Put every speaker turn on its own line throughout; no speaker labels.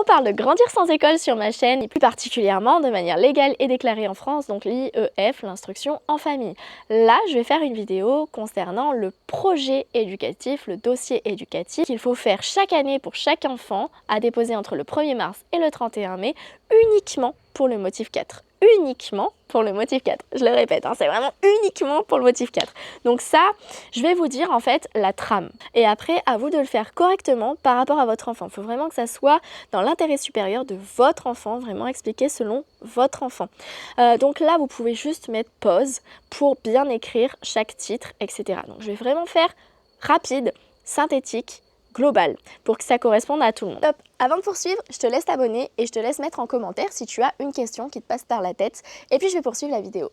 On parle de grandir sans école sur ma chaîne et plus particulièrement de manière légale et déclarée en France, donc l'IEF, l'instruction en famille. Là, je vais faire une vidéo concernant le projet éducatif, le dossier éducatif qu'il faut faire chaque année pour chaque enfant à déposer entre le 1er mars et le 31 mai uniquement pour le motif 4. Uniquement pour le motif 4. Je le répète, c'est vraiment uniquement pour le motif 4. Donc ça, je vais vous dire en fait la trame. Et après, à vous de le faire correctement par rapport à votre enfant. Il faut vraiment que ça soit dans l'intérêt supérieur de votre enfant, vraiment expliqué selon votre enfant. Donc là, vous pouvez juste mettre pause pour bien écrire chaque titre, etc. Donc je vais vraiment faire rapide, synthétique, global, pour que ça corresponde à tout le monde. Top. Avant de poursuivre, je te laisse t'abonner et je te laisse mettre en commentaire si tu as une question qui te passe par la tête. Et puis je vais poursuivre la vidéo.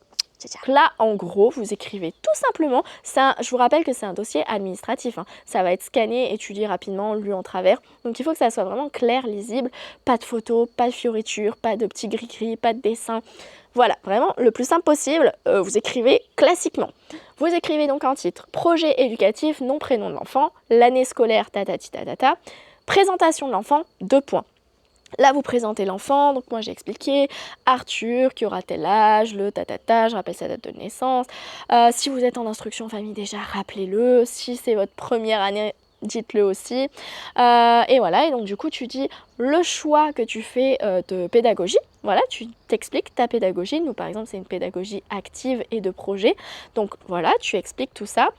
Là, en gros, vous écrivez tout simplement, je vous rappelle que c'est un dossier administratif, ça va être scanné, étudié rapidement, lu en travers, donc il faut que ça soit vraiment clair, lisible, pas de photos, pas de fioritures, pas de petits gris-gris, pas de dessin. Voilà, vraiment le plus simple possible, vous écrivez classiquement. Vous écrivez donc en titre, projet éducatif, nom, prénom de l'enfant, l'année scolaire, tatati tatata, présentation de l'enfant, 2 points. Là, vous présentez l'enfant, donc moi j'ai expliqué Arthur qui aura tel âge, le tatata, je rappelle sa date de naissance. Si vous êtes en instruction famille déjà, rappelez-le. Si c'est votre première année, dites-le aussi. Et voilà, et donc du coup tu dis le choix que tu fais de pédagogie. Voilà, tu t'expliques ta pédagogie. Nous par exemple c'est une pédagogie active et de projet. Donc voilà, tu expliques tout ça.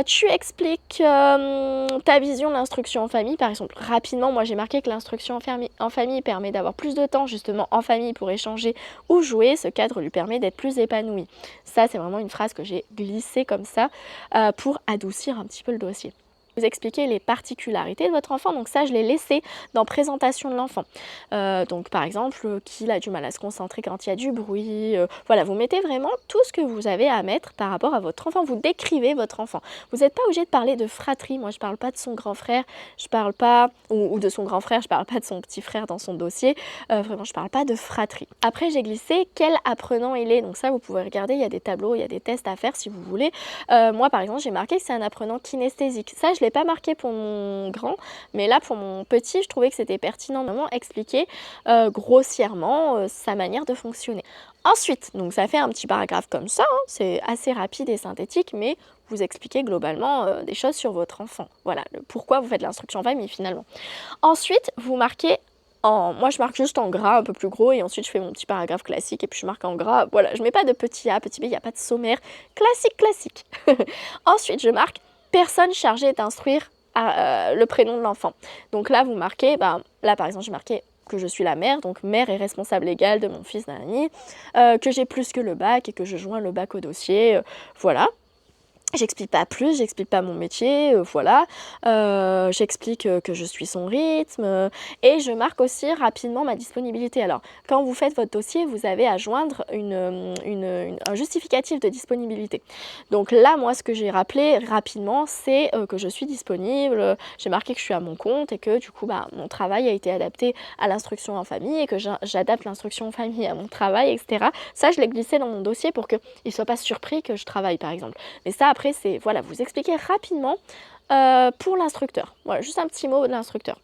Tu expliques ta vision de l'instruction en famille. Par exemple, rapidement, moi j'ai marqué que l'instruction en famille permet d'avoir plus de temps justement en famille pour échanger ou jouer. Ce cadre lui permet d'être plus épanoui. Ça c'est vraiment une phrase que j'ai glissée comme ça pour adoucir un petit peu le dossier. Vous expliquez les particularités de votre enfant, donc ça je l'ai laissé dans présentation de l'enfant. Donc par exemple qu'il a du mal à se concentrer quand il y a du bruit, voilà, vous mettez vraiment tout ce que vous avez à mettre par rapport à votre enfant, vous décrivez votre enfant. Vous n'êtes pas obligé de parler de fratrie, moi je parle pas de son grand frère, je parle pas, ou de son grand frère, je parle pas de son petit frère dans son dossier, vraiment je parle pas de fratrie. Après j'ai glissé quel apprenant il est, donc ça vous pouvez regarder, il y a des tableaux, il y a des tests à faire si vous voulez. Moi par exemple j'ai marqué que c'est un apprenant kinesthésique, ça je l'ai pas marqué pour mon grand, mais là pour mon petit je trouvais que c'était pertinent de vraiment expliquer grossièrement sa manière de fonctionner. Ensuite, donc ça fait un petit paragraphe comme ça, c'est assez rapide et synthétique, mais vous expliquez globalement des choses sur votre enfant. Voilà, pourquoi vous faites l'instruction en famille finalement. Ensuite, vous marquez moi je marque juste en gras un peu plus gros et ensuite je fais mon petit paragraphe classique et puis je marque en gras, voilà, je mets pas de petit A, petit B, il n'y a pas de sommaire, classique. Ensuite je marque personne chargée d'instruire le prénom de l'enfant. Donc là vous marquez, là par exemple j'ai marqué que je suis la mère, donc mère et responsable légale de mon fils Nani, que j'ai plus que le bac et que je joins le bac au dossier, voilà. J'explique pas plus, j'explique pas mon métier, voilà. J'explique que je suis son rythme et je marque aussi rapidement ma disponibilité. Alors, quand vous faites votre dossier, vous avez à joindre un justificatif de disponibilité. Donc là, moi, ce que j'ai rappelé rapidement, c'est que je suis disponible, j'ai marqué que je suis à mon compte et que du coup, mon travail a été adapté à l'instruction en famille et que j'adapte l'instruction en famille à mon travail, etc. Ça, je l'ai glissé dans mon dossier pour qu'il ne soit pas surpris que je travaille, par exemple. Mais ça, après, c'est, voilà, vous expliquez rapidement pour l'instructeur. Voilà, juste un petit mot de l'instructeur.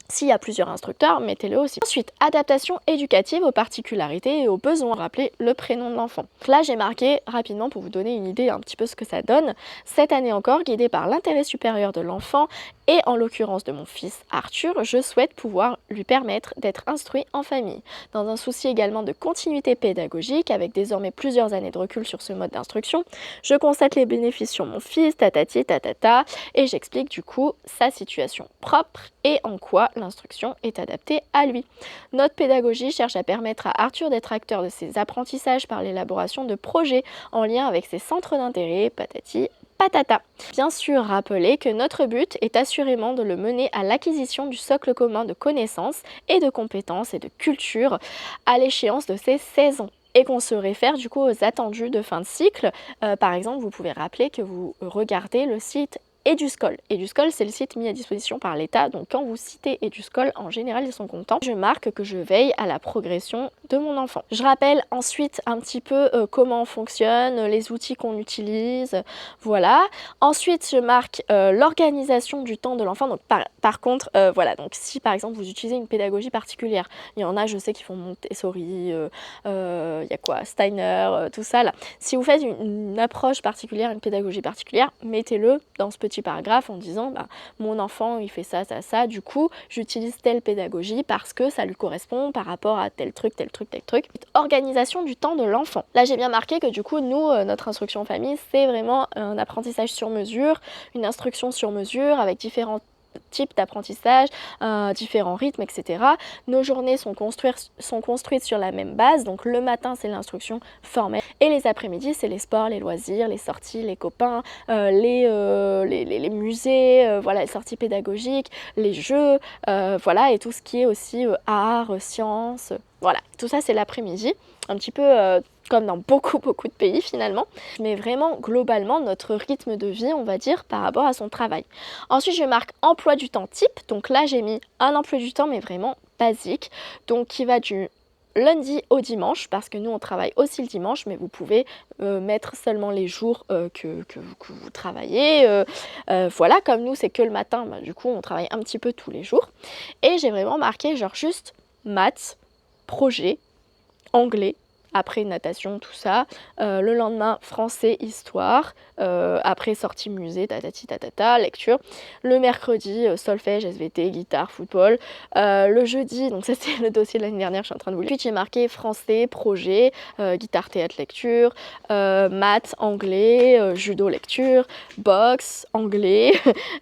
S'il y a plusieurs instructeurs, mettez-le aussi. Ensuite, adaptation éducative aux particularités et aux besoins. Rappelez le prénom de l'enfant. Là, j'ai marqué rapidement pour vous donner une idée un petit peu ce que ça donne. Cette année encore, guidée par l'intérêt supérieur de l'enfant et en l'occurrence de mon fils Arthur, je souhaite pouvoir lui permettre d'être instruit en famille. Dans un souci également de continuité pédagogique, avec désormais plusieurs années de recul sur ce mode d'instruction, je constate les bénéfices sur mon fils, tatati, tatata, et j'explique du coup sa situation propre et en quoi l'instruction est adaptée à lui. Notre pédagogie cherche à permettre à Arthur d'être acteur de ses apprentissages par l'élaboration de projets en lien avec ses centres d'intérêt, patati patata. Bien sûr, rappelez que notre but est assurément de le mener à l'acquisition du socle commun de connaissances et de compétences et de culture à l'échéance de ses 16 ans. Et qu'on se réfère du coup aux attendus de fin de cycle. Par exemple, vous pouvez rappeler que vous regardez le site EduSchool. EduSchool, c'est le site mis à disposition par l'État. Donc quand vous citez EduSchool, en général, ils sont contents. Je marque que je veille à la progression de mon enfant. Je rappelle ensuite un petit peu comment on fonctionne, les outils qu'on utilise, voilà. Ensuite, je marque l'organisation du temps de l'enfant. Donc par contre, voilà, donc si par exemple vous utilisez une pédagogie particulière, il y en a, je sais, qui font Montessori, il y a quoi, Steiner, tout ça là. Si vous faites une approche particulière, une pédagogie particulière, mettez-le dans ce petit paragraphe en disant bah, mon enfant il fait ça, ça, ça, du coup j'utilise telle pédagogie parce que ça lui correspond par rapport à tel truc, tel truc, tel truc. Organisation du temps de l'enfant. Là j'ai bien marqué que du coup nous, notre instruction en famille, c'est vraiment un apprentissage sur mesure, une instruction sur mesure avec différents types d'apprentissage, différents rythmes, etc. Nos journées sont construites sur la même base, donc le matin c'est l'instruction formelle et les après-midi c'est les sports, les loisirs, les sorties, les copains, les musées, voilà, les sorties pédagogiques, les jeux, voilà, et tout ce qui est aussi art, sciences, voilà, tout ça c'est l'après-midi, un petit peu comme dans beaucoup de pays finalement, mais vraiment globalement notre rythme de vie, on va dire, par rapport à son travail. Ensuite je marque emploi du temps type, donc là j'ai mis un emploi du temps mais vraiment basique, donc qui va du lundi au dimanche, parce que nous on travaille aussi le dimanche, mais vous pouvez mettre seulement les jours que vous travaillez, voilà, comme nous c'est que le matin, bah, du coup on travaille un petit peu tous les jours, et j'ai vraiment marqué genre juste maths, projet, anglais, après natation, tout ça, le lendemain français, histoire, après sortie musée, tatati tatata, lecture, le mercredi solfège, SVT, guitare, football, le jeudi, donc ça c'est le dossier de l'année dernière, je suis en train de vous le dire, j'ai marqué français, projet, guitare, théâtre, lecture, maths, anglais, judo, lecture, boxe, anglais,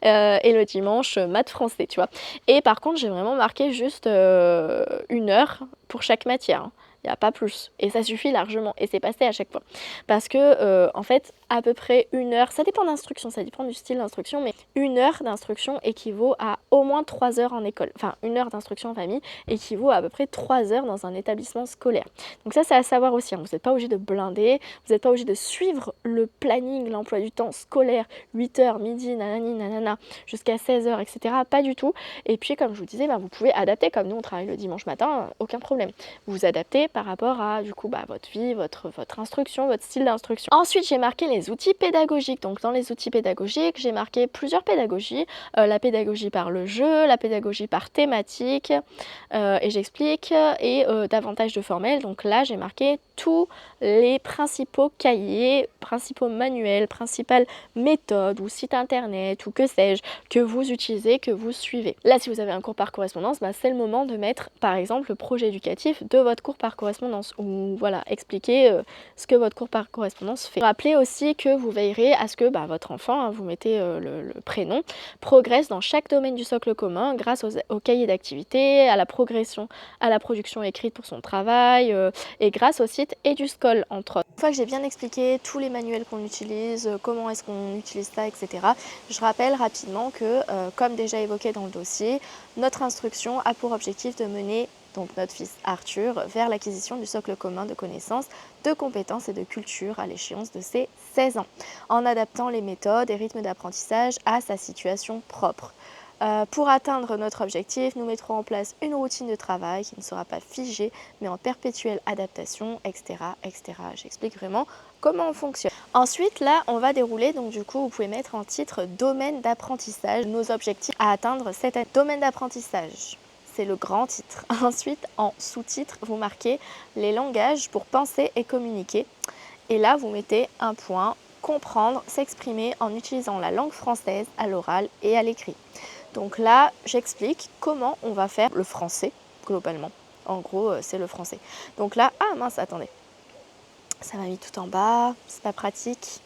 et le dimanche, maths, français, tu vois. Et par contre j'ai vraiment marqué juste 1 heure pour chaque matière, hein. Il n'y a pas plus, et ça suffit largement, et c'est passé à chaque fois, parce que en fait à peu près 1 heure, ça dépend d'instruction, ça dépend du style d'instruction, mais 1 heure d'instruction équivaut à au moins 3 heures en école, enfin 1 heure d'instruction en famille équivaut à peu près 3 heures dans un établissement scolaire. Donc ça c'est à savoir aussi, hein. Vous n'êtes pas obligé de blinder, vous n'êtes pas obligé de suivre le planning, l'emploi du temps scolaire, 8 heures, midi, nanani, nanana, jusqu'à 16 heures, etc. Pas du tout, et puis comme je vous disais, bah, vous pouvez adapter, comme nous on travaille le dimanche matin, aucun problème, vous vous adaptez par rapport à du coup bah, votre vie, votre instruction, votre style d'instruction. Ensuite j'ai marqué les outils pédagogiques. Donc dans les outils pédagogiques j'ai marqué plusieurs pédagogies, la pédagogie par le jeu, la pédagogie par thématique, et j'explique, et davantage de formels. Donc là j'ai marqué tous les principaux cahiers, principaux manuels, principales méthodes ou sites internet ou que sais-je que vous utilisez, que vous suivez. Là si vous avez un cours par correspondance, bah, c'est le moment de mettre par exemple le projet éducatif de votre cours par correspondance, ou voilà, expliquer ce que votre cours par correspondance fait. Rappelez aussi que vous veillerez à ce que bah, votre enfant, hein, vous mettez le prénom, progresse dans chaque domaine du socle commun grâce au cahier d'activité, à la progression, à la production écrite pour son travail, et grâce au site EduSchool entre autres. Une fois que j'ai bien expliqué tous les manuels qu'on utilise, comment est-ce qu'on utilise ça, etc., je rappelle rapidement que, comme déjà évoqué dans le dossier, notre instruction a pour objectif de mener donc notre fils Arthur, vers l'acquisition du socle commun de connaissances, de compétences et de culture à l'échéance de ses 16 ans, en adaptant les méthodes et rythmes d'apprentissage à sa situation propre. Pour atteindre notre objectif, nous mettrons en place une routine de travail qui ne sera pas figée, mais en perpétuelle adaptation, etc. etc. J'explique vraiment comment on fonctionne. Ensuite, là, on va dérouler, donc du coup, vous pouvez mettre en titre « Domaine d'apprentissage », nos objectifs à atteindre cette année. Domaine d'apprentissage. C'est le grand titre. Ensuite, en sous-titre, vous marquez les langages pour penser et communiquer. Et là, vous mettez un point, comprendre, s'exprimer en utilisant la langue française à l'oral et à l'écrit. Donc là, j'explique comment on va faire le français, globalement. En gros, c'est le français. Donc là, ah mince, attendez. Ça m'a mis tout en bas, c'est pas pratique.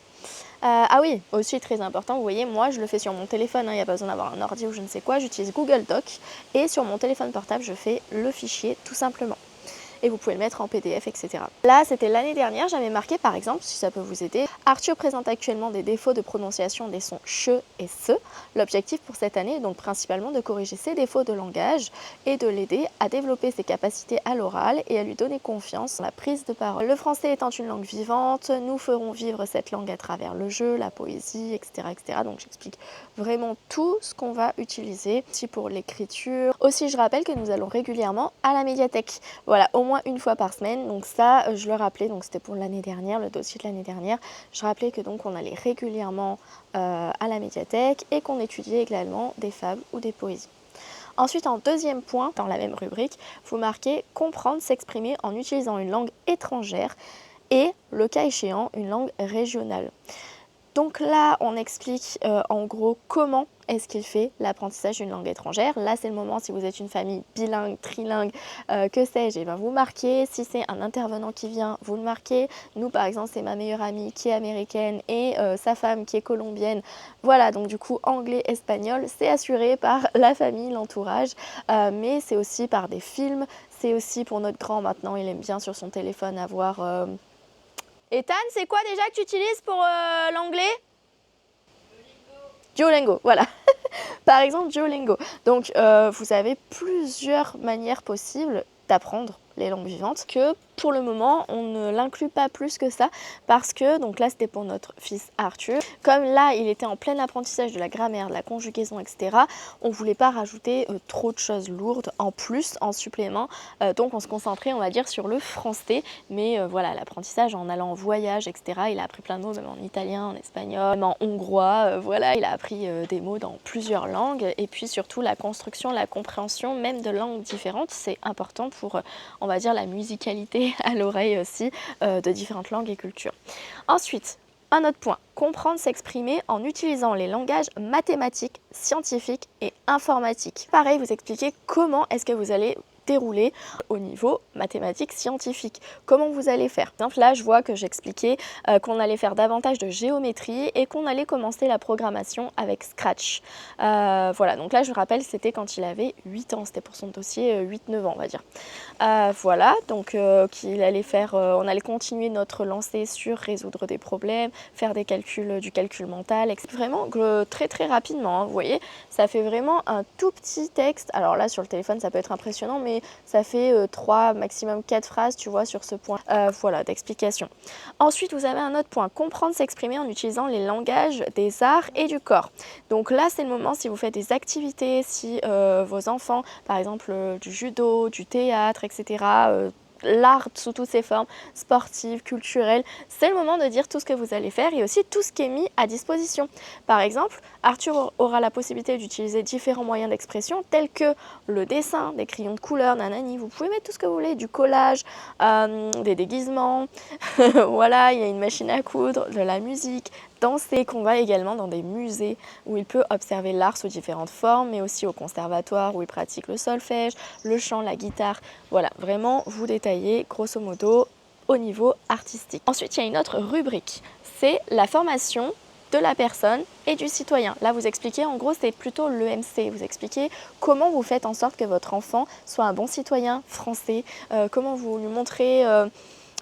Ah oui, aussi très important, vous voyez, moi je le fais sur mon téléphone, il n'y a pas besoin d'avoir un ordi ou je ne sais quoi, j'utilise Google Doc et sur mon téléphone portable je fais le fichier tout simplement. et vous pouvez le mettre en PDF, etc. Là, c'était l'année dernière, j'avais marqué par exemple, si ça peut vous aider, Arthur présente actuellement des défauts de prononciation des sons che et se. L'objectif pour cette année est donc principalement de corriger ses défauts de langage et de l'aider à développer ses capacités à l'oral et à lui donner confiance dans la prise de parole. Le français étant une langue vivante, nous ferons vivre cette langue à travers le jeu, la poésie, etc. etc. Donc j'explique vraiment tout ce qu'on va utiliser, aussi pour l'écriture. Aussi, je rappelle que nous allons régulièrement à la médiathèque, voilà, au moins une fois par semaine. Donc ça, je le rappelais, donc c'était pour l'année dernière, le dossier de l'année dernière. Je rappelais que donc on allait régulièrement à la médiathèque et qu'on étudiait également des fables ou des poésies. Ensuite, en deuxième point, dans la même rubrique, vous marquez « Comprendre, s'exprimer en utilisant une langue étrangère et, le cas échéant, une langue régionale ». Donc là, on explique en gros comment est-ce qu'il fait l'apprentissage d'une langue étrangère. Là, c'est le moment, si vous êtes une famille bilingue, trilingue, que sais-je, et bien vous marquez. Si c'est un intervenant qui vient, vous le marquez. Nous, par exemple, c'est ma meilleure amie qui est américaine et sa femme qui est colombienne. Voilà, donc du coup, anglais, espagnol, c'est assuré par la famille, l'entourage, mais c'est aussi par des films. C'est aussi pour notre grand, maintenant, il aime bien sur son téléphone avoir... Ethan, c'est quoi déjà que tu utilises pour l'anglais? Duolingo, voilà. Par exemple, Duolingo. Donc, vous avez plusieurs manières possibles d'apprendre les langues vivantes que pour le moment on ne l'inclut pas plus que ça parce que donc là c'était pour notre fils Arthur, comme là il était en plein apprentissage de la grammaire, de la conjugaison, etc. On voulait pas rajouter trop de choses lourdes en plus, en supplément, donc on se concentrait, on va dire, sur le français, mais voilà, l'apprentissage en allant en voyage, etc. Il a appris plein de mots, même en italien, en espagnol, même en hongrois, voilà, il a appris des mots dans plusieurs langues, et puis surtout la construction, la compréhension même de langues différentes, c'est important pour, on va dire, la musicalité à l'oreille aussi de différentes langues et cultures. Ensuite, un autre point, comprendre, s'exprimer en utilisant les langages mathématiques, scientifiques et informatiques. Pareil, vous expliquez comment est-ce que vous allez dérouler au niveau mathématique scientifique. Comment vous allez faire? Par exemple, là, je vois que j'expliquais qu'on allait faire davantage de géométrie et qu'on allait commencer la programmation avec Scratch. Voilà, donc là, je rappelle, c'était quand il avait 8 ans. C'était pour son dossier 8-9 ans, on va dire. Voilà, donc qu'il allait faire, on allait continuer notre lancée sur résoudre des problèmes, faire des calculs, du calcul mental, etc. Vraiment très rapidement, hein, vous voyez, ça fait vraiment un tout petit texte. Alors là, sur le téléphone, ça peut être impressionnant, mais ça fait 3, maximum 4 phrases, tu vois, sur ce point, voilà, d'explication. Ensuite, vous avez un autre point, comprendre, s'exprimer en utilisant les langages des arts et du corps. Donc là, c'est le moment, si vous faites des activités, si vos enfants, par exemple, du judo, du théâtre, etc., l'art sous toutes ses formes, sportives, culturelles, c'est le moment de dire tout ce que vous allez faire et aussi tout ce qui est mis à disposition. Par exemple, Arthur aura la possibilité d'utiliser différents moyens d'expression tels que le dessin, des crayons de couleur, nanani, vous pouvez mettre tout ce que vous voulez, du collage, des déguisements, voilà, il y a une machine à coudre, de la musique, danser, qu'on va également dans des musées où il peut observer l'art sous différentes formes, mais aussi au conservatoire où il pratique le solfège, le chant, la guitare. Voilà, vraiment vous détaillez grosso modo au niveau artistique. Ensuite, il y a une autre rubrique, c'est la formation de la personne et du citoyen. Là, vous expliquez, en gros, c'est plutôt l'EMC. Vous expliquez comment vous faites en sorte que votre enfant soit un bon citoyen français, comment vous lui montrez...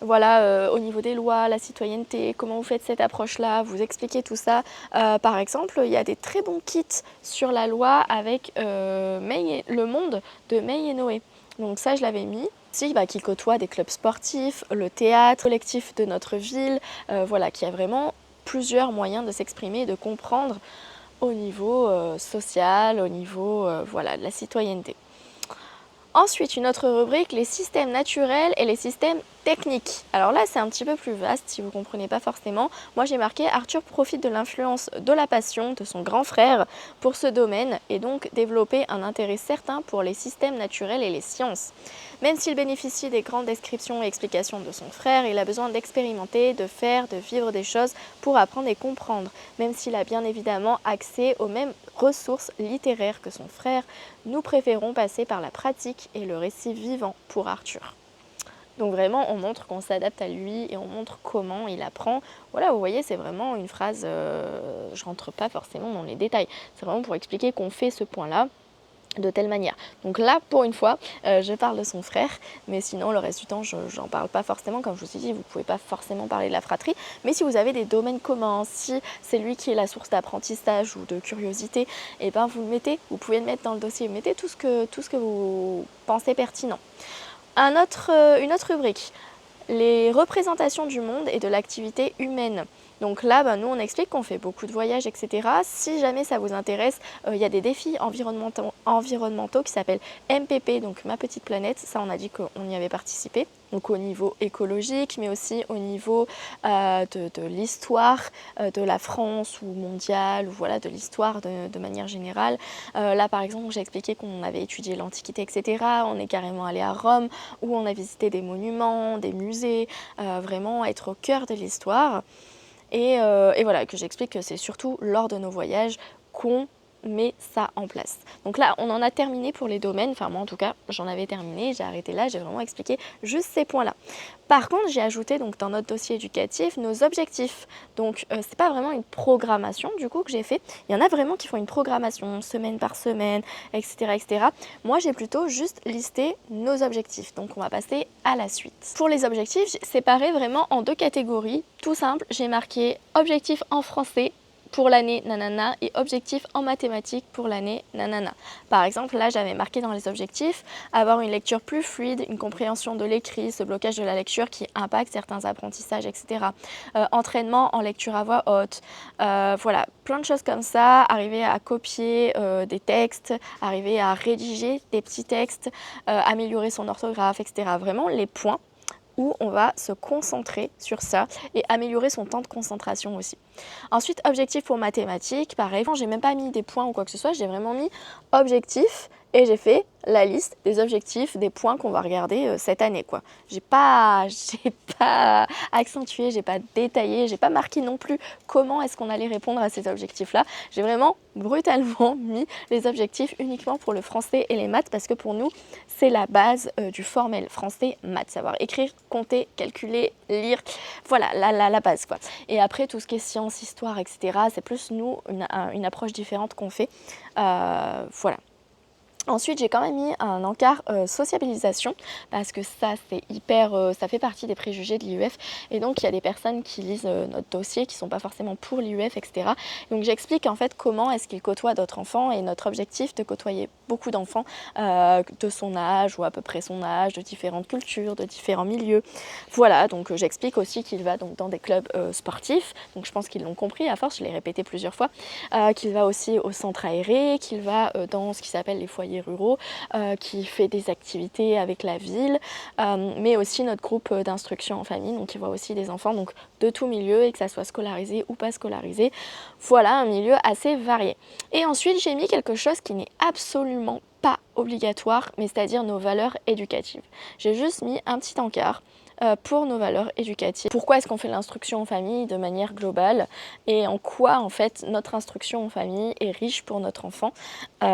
voilà, au niveau des lois, la citoyenneté, comment vous faites cette approche-là, vous expliquez tout ça. Par exemple, il y a des très bons kits sur la loi avec Le Monde de May et Noé. Donc ça, je l'avais mis. Qui côtoie des clubs sportifs, le théâtre, le collectif de notre ville, voilà, qui a vraiment plusieurs moyens de s'exprimer et de comprendre au niveau social, au niveau voilà, de la citoyenneté. Ensuite, une autre rubrique, les systèmes naturels et les systèmes techniques. Alors là, c'est un petit peu plus vaste si vous ne comprenez pas forcément. Moi, j'ai marqué Arthur profite de l'influence de la passion de son grand frère pour ce domaine et donc développer un intérêt certain pour les systèmes naturels et les sciences. Même s'il bénéficie des grandes descriptions et explications de son frère, il a besoin d'expérimenter, de faire, de vivre des choses pour apprendre et comprendre. Même s'il a bien évidemment accès aux mêmes ressources littéraires que son frère, nous préférons passer par la pratique et le récit vivant pour Arthur. Donc vraiment, on montre qu'on s'adapte à lui et on montre comment il apprend. Voilà, vous voyez, c'est vraiment une phrase, je rentre pas forcément dans les détails. C'est vraiment pour expliquer qu'on fait ce point-là. de telle manière. Donc là, pour une fois, je parle de son frère, mais sinon le reste du temps, j'en parle pas forcément. Comme je vous ai dit, vous pouvez pas forcément parler de la fratrie, mais si vous avez des domaines communs, si c'est lui qui est la source d'apprentissage ou de curiosité, et ben vous le mettez, vous pouvez le mettre dans le dossier, vous mettez tout ce que vous pensez pertinent. Une autre rubrique, les représentations du monde et de l'activité humaine. Donc là, nous on explique qu'on fait beaucoup de voyages, etc. Si jamais ça vous intéresse, il y a des défis environnementaux qui s'appellent MPP, donc Ma Petite Planète. Ça, on a dit qu'on y avait participé. Donc au niveau écologique, mais aussi au niveau de l'histoire de la France ou mondiale, ou voilà, de l'histoire de manière générale. Là, par exemple, j'ai expliqué qu'on avait étudié l'Antiquité, etc. On est carrément allé à Rome, où on a visité des monuments, des musées, vraiment être au cœur de l'histoire. Et voilà, que j'explique que c'est surtout lors de nos voyages qu'on met ça en place. Donc là, on en a terminé pour les domaines, enfin moi en tout cas, j'en avais terminé, j'ai arrêté là, j'ai vraiment expliqué juste ces points-là. Par contre, j'ai ajouté donc dans notre dossier éducatif nos objectifs. Donc c'est pas vraiment une programmation du coup que j'ai fait. Il y en a vraiment qui font une programmation semaine par semaine, etc. etc. Moi, j'ai plutôt juste listé nos objectifs. Donc on va passer à la suite. Pour les objectifs, j'ai séparé vraiment en 2 catégories. Tout simple, j'ai marqué objectif en français pour l'année nanana et objectif en mathématiques pour l'année nanana. Par exemple, là j'avais marqué dans les objectifs avoir une lecture plus fluide, une compréhension de l'écrit, ce blocage de la lecture qui impacte certains apprentissages, etc. Entraînement en lecture à voix haute, voilà, plein de choses comme ça, arriver à copier des textes, arriver à rédiger des petits textes, améliorer son orthographe, etc. Vraiment les points où on va se concentrer sur ça et améliorer son temps de concentration aussi. Ensuite, objectif pour mathématiques, pareil, j'ai même pas mis des points ou quoi que ce soit, j'ai vraiment mis objectif et j'ai fait la liste des objectifs, des points qu'on va regarder cette année, quoi. J'ai pas accentué, j'ai pas détaillé, j'ai pas marqué non plus comment est-ce qu'on allait répondre à ces objectifs-là. J'ai vraiment brutalement mis les objectifs uniquement pour le français et les maths parce que pour nous, c'est la base du formel français-maths, savoir écrire, compter, calculer, lire, voilà, la base, quoi. Et après, tout ce qui est sciences, histoire, etc., c'est plus nous une approche différente qu'on fait. Voilà. Ensuite, j'ai quand même mis un encart sociabilisation parce que ça, c'est hyper, ça fait partie des préjugés de l'IEF et donc il y a des personnes qui lisent notre dossier qui ne sont pas forcément pour l'IEF, etc. Donc j'explique en fait comment est-ce qu'ils côtoient d'autres enfants et notre objectif de côtoyer beaucoup d'enfants de son âge ou à peu près son âge, de différentes cultures, de différents milieux. Voilà, donc j'explique aussi qu'il va donc dans des clubs sportifs, donc je pense qu'ils l'ont compris à force, je l'ai répété plusieurs fois, qu'il va aussi au centre aéré, qu'il va dans ce qui s'appelle les foyers ruraux, qui fait des activités avec la ville, mais aussi notre groupe d'instruction en famille, donc il voit aussi des enfants donc, de tout milieu et que ça soit scolarisé ou pas scolarisé. Voilà, un milieu assez varié. Et ensuite, j'ai mis quelque chose qui n'est absolument pas obligatoire, mais c'est-à-dire nos valeurs éducatives. J'ai juste mis un petit encart pour nos valeurs éducatives. Pourquoi est-ce qu'on fait l'instruction en famille de manière globale et en quoi en fait notre instruction en famille est riche pour notre enfant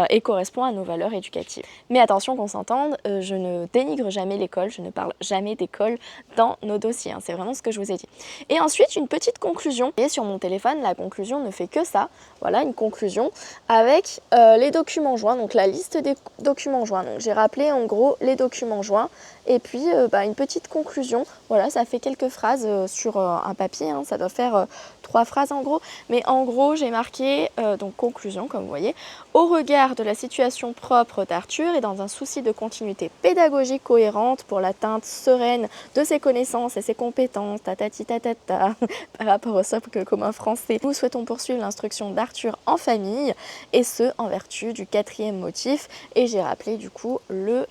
et correspond à nos valeurs éducatives. Mais attention qu'on s'entende, je ne dénigre jamais l'école, je ne parle jamais d'école dans nos dossiers, hein, c'est vraiment ce que je vous ai dit. Et ensuite une petite conclusion, et sur mon téléphone la conclusion ne fait que ça, voilà une conclusion avec les documents joints, donc la liste des documents joints. Donc j'ai rappelé en gros les documents joints et puis une petite conclusion. Voilà, ça fait quelques phrases sur un papier, hein, ça doit faire 3 phrases en gros. Mais en gros, j'ai marqué, donc conclusion, comme vous voyez, au regard de la situation propre d'Arthur et dans un souci de continuité pédagogique cohérente pour l'atteinte sereine de ses connaissances et ses compétences, tatati tatata, par rapport au socle commun français, nous souhaitons poursuivre l'instruction d'Arthur en famille, et ce, en vertu du 4e motif. Et j'ai rappelé du coup le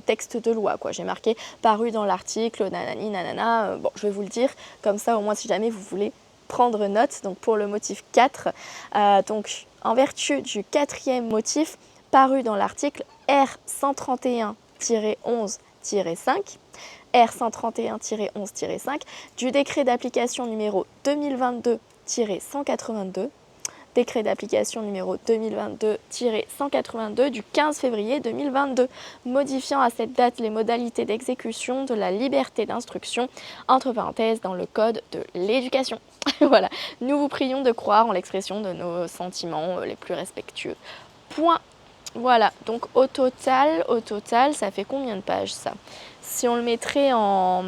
texte de loi, quoi. J'ai marqué paru dans l'article, nanani, nanana, bon, je vais vous le dire, comme ça au moins si jamais vous voulez prendre note. Donc pour le motif 4, donc en vertu du 4e motif paru dans l'article R131-11-5, R131-11-5 du décret d'application numéro 2022-182, décret d'application numéro 2022-182 du 15 février 2022, modifiant à cette date les modalités d'exécution de la liberté d'instruction, entre parenthèses, dans le code de l'éducation. Voilà, nous vous prions de croire en l'expression de nos sentiments les plus respectueux. Point. Voilà, donc au total, ça fait combien de pages ça? Si on le mettrait en...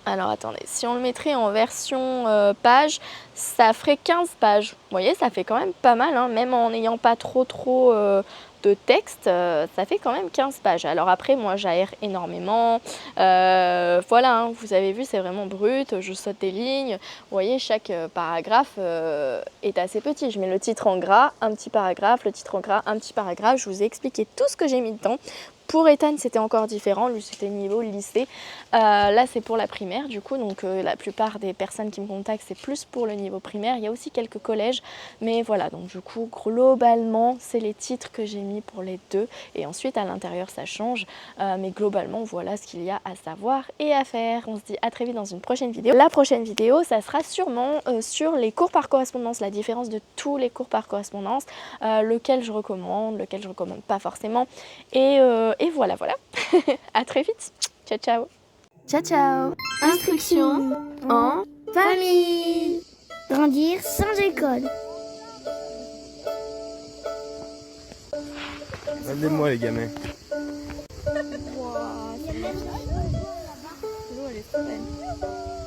Alors attendez, si on le mettrait en version page, ça ferait 15 pages. Vous voyez, ça fait quand même pas mal, hein, même en n'ayant pas trop de texte, ça fait quand même 15 pages. Alors après, moi j'aère énormément, voilà, hein, vous avez vu, c'est vraiment brut, je saute des lignes. Vous voyez, chaque paragraphe est assez petit. Je mets le titre en gras, un petit paragraphe, le titre en gras, un petit paragraphe. Je vous ai expliqué tout ce que j'ai mis dedans. Pour Ethan, c'était encore différent, lui c'était niveau lycée. Là, c'est pour la primaire, du coup, donc la plupart des personnes qui me contactent, c'est plus pour le niveau primaire. Il y a aussi quelques collèges, mais voilà, donc du coup, globalement, c'est les titres que j'ai mis pour les deux. Et ensuite, à l'intérieur, ça change, mais globalement, voilà ce qu'il y a à savoir et à faire. On se dit à très vite dans une prochaine vidéo. La prochaine vidéo, ça sera sûrement sur les cours par correspondance, la différence de tous les cours par correspondance, lequel je recommande pas forcément. Et voilà. À très vite. Ciao, ciao. Ciao, ciao.
Instruction en famille. Grandir sans école.
Regardez-moi les gamins.
Wow. L'eau, elle est trop belle.